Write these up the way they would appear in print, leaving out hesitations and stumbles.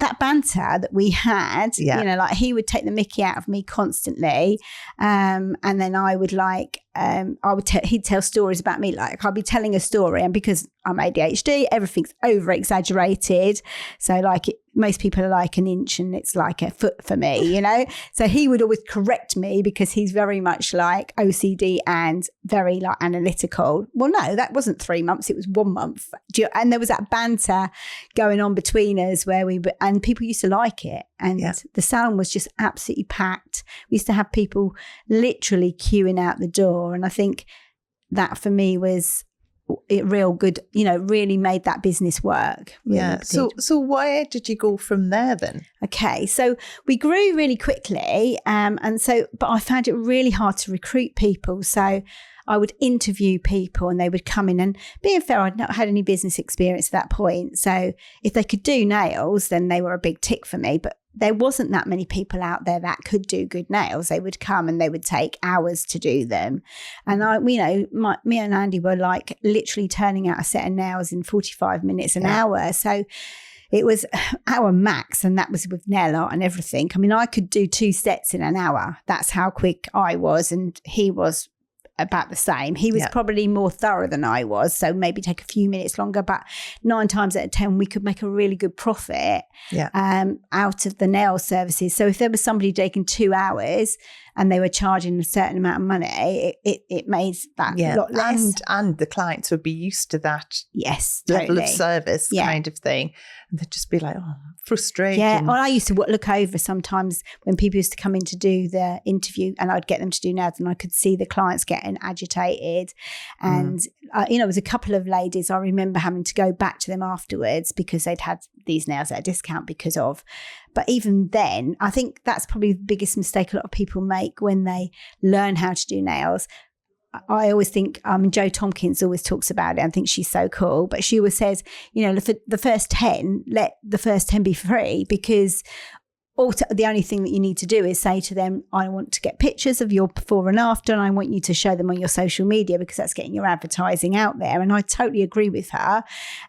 that banter that we had, you know, like he would take the mickey out of me constantly. And then I would he'd tell stories about me. Like I'd be telling a story, and because I'm ADHD, everything's over exaggerated. So like most people are like an inch and it's like a foot for me, you know? So he would always correct me because he's very much like OCD and very like analytical. Well, no, that wasn't 3 months. It was 1 month. And there was that banter going on between us where and people used to like it. And the salon was just absolutely packed. We used to have people literally queuing out the door. And I think that for me was real good, you know, really made that business work. Really So where did you go from there then? Okay, so we grew really quickly, but I found it really hard to recruit people. So I would interview people and they would come in, and being fair, I'd not had any business experience at that point. So if they could do nails, then they were a big tick for me. But there wasn't that many people out there that could do good nails. They would come and they would take hours to do them. And me and Andy were like literally turning out a set of nails in 45 minutes, an hour. So it was our max, and that was with nail art and everything. I mean, I could do 2 sets in an hour. That's how quick I was, and he was about the same. He was probably more thorough than I was, so maybe take a few minutes longer, but 9 times out of 10 we could make a really good profit out of the nail services. So if there was somebody taking 2 hours and they were charging a certain amount of money, it made that a lot less. And the clients would be used to that level of service kind of thing. And they'd just be like, oh, frustrating. Yeah, well, I used to look over sometimes when people used to come in to do the interview, and I'd get them to do nails, and I could see the clients getting agitated. And, you know, there was a couple of ladies I remember having to go back to them afterwards because they'd had these nails at a discount because of. But even then, I think that's probably the biggest mistake a lot of people make when they learn how to do nails. I always think Jo Tompkins always talks about it. I think she's so cool. But she always says, you know, for the first 10, let the first 10 be free, because the only thing that you need to do is say to them, I want to get pictures of your before and after, and I want you to show them on your social media, because that's getting your advertising out there. And I totally agree with her.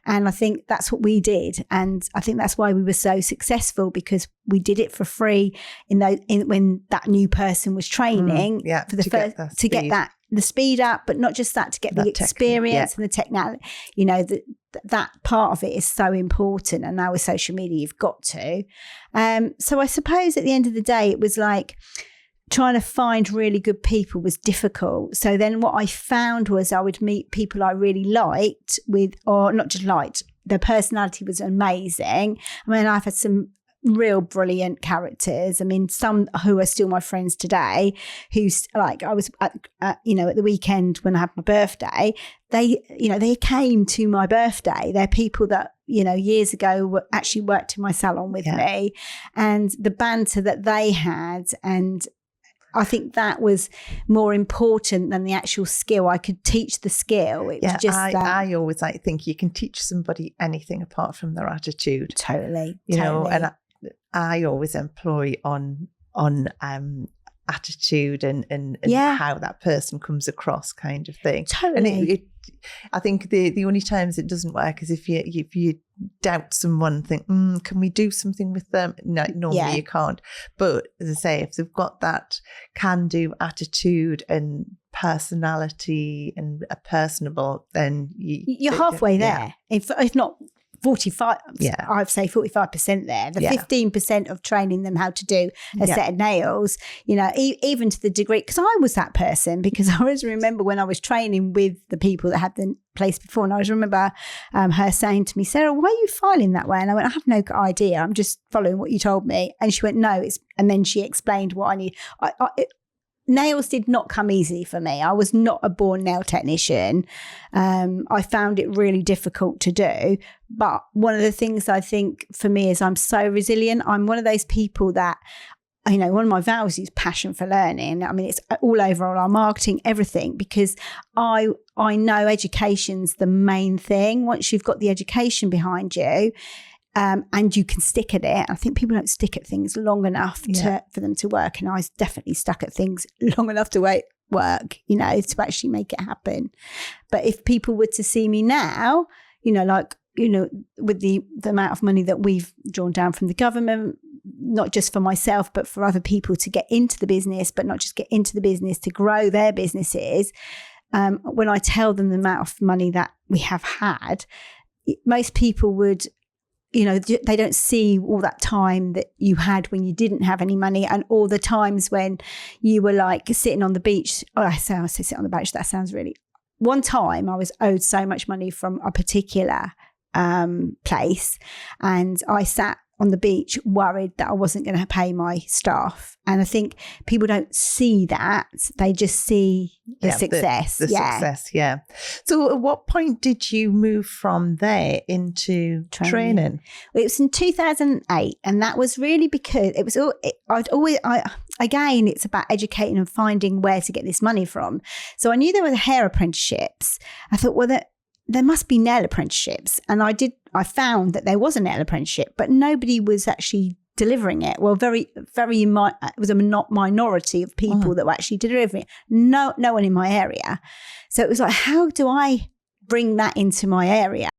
And I think that's what we did. And I think that's why we were so successful, because we did it for free when that new person was training for to get the speed up, but not just that, to get the experience and the technology. You know, that part of it is so important. And now with social media, you've got to. So I suppose at the end of the day, it was like trying to find really good people was difficult. So then what I found was I would meet people I really liked or not just liked, their personality was amazing. I mean, I've had some real brilliant characters. I mean, some who are still my friends today, who's like, I was at the weekend when I had my birthday, they came to my birthday. They're people that, you know, years ago actually worked in my salon with me, and the banter that they had, and I think that was more important than the actual skill. I could teach the skill. It was just I always think you can teach somebody anything apart from their attitude. Totally. You know, and I always employ on attitude and how that person comes across, kind of thing. Totally. And I think the only times it doesn't work is if you doubt someone, think, can we do something with them? No, normally you can't. But as I say, if they've got that can-do attitude and personality and are personable, then you're halfway there. If not 45, I'd say 45% there. The 15% of training them how to do a set of nails, you know, even to the degree, because I was that person, because I always remember when I was training with the people that had the place before, and I always remember her saying to me, Sarah, why are you filing that way? And I went, I have no idea. I'm just following what you told me. And she went, no, and then she explained what I need. Nails did not come easy for me. I was not a born nail technician. I found it really difficult to do. But one of the things I think for me is I'm so resilient. I'm one of those people that, you know, one of my values is passion for learning. I mean, it's all over all our marketing, everything, because I know education's the main thing. Once you've got the education behind you, and you can stick at it. I think people don't stick at things long enough for them to work. And I was definitely stuck at things long enough to work, you know, to actually make it happen. But if people were to see me now, you know, like you know, with the amount of money that we've drawn down from the government, not just for myself, but for other people to get into the business, but not just get into the business, to grow their businesses. When I tell them the amount of money that we have had, most people would, you know, they don't see all that time that you had when you didn't have any money, and all the times when you were like sitting on the beach. Oh, I say sit on the beach. That sounds really. One time I was owed so much money from a particular place, and I sat on the beach worried that I wasn't going to pay my staff. And I think people don't see that. They just see the success. The success, yeah. So at what point did you move from there into training? It was in 2008. And that was really because it was again, it's about educating and finding where to get this money from. So I knew there were hair apprenticeships. I thought, well, there must be nail apprenticeships. And I found that there was a nail apprenticeship, but nobody was actually delivering it. Well, it was a minority of people that were actually delivering it. No one in my area. So it was like, how do I bring that into my area?